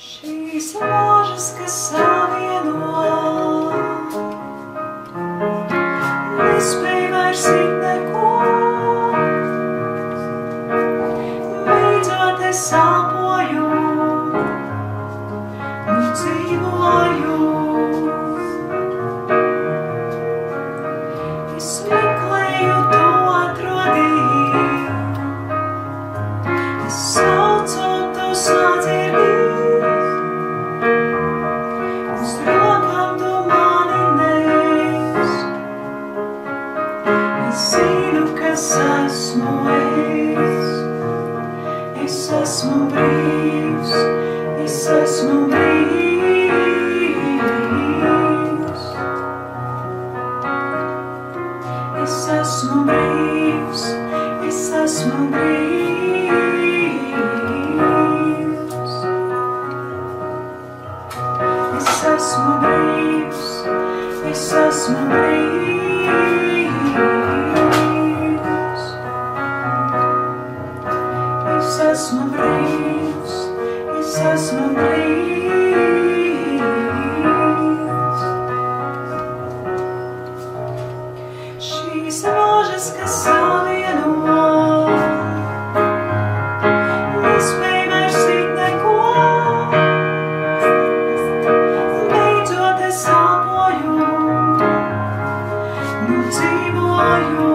Šīs rožas, kas savieno, nespēj vairs it neko, beidzot es sāpoju, nu dzīvoju. Es meklēju to atrodīju, es saucu, tu sadzirdīji, uz rokām tu mani nes. Es zinu, kas esmu es esmu brīvs, es esmu brīvs. Es esmu brīvs, es esmu brīvs. Es esmu brīvs, es esmu brīvs. Es esmu brīvs, es esmu brīvs. Šīs rožas, kas savieno, nespēj vairs it neko, beidzot es sāpoju, nu dzīvoju.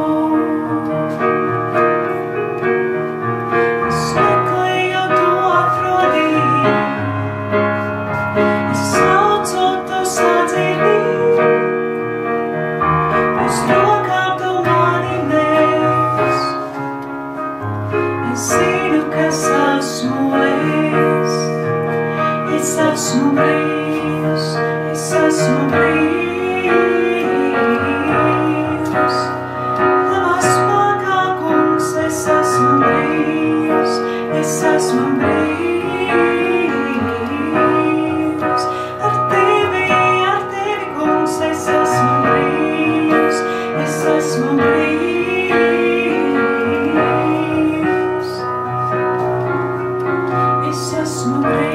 Es meklēju to atrodīju, es saucu, tu sadzirdīji, uz rokām tu mani nes. Es zinu, kas esmu es esmu brīvs, es esmu brīvs. Tavā spēkā, kungs, es esmu brīvs, es esmu brīvs. Ar tevi, kungs, es esmu brīvs, es esmu brīvs. Es esmu brīvs.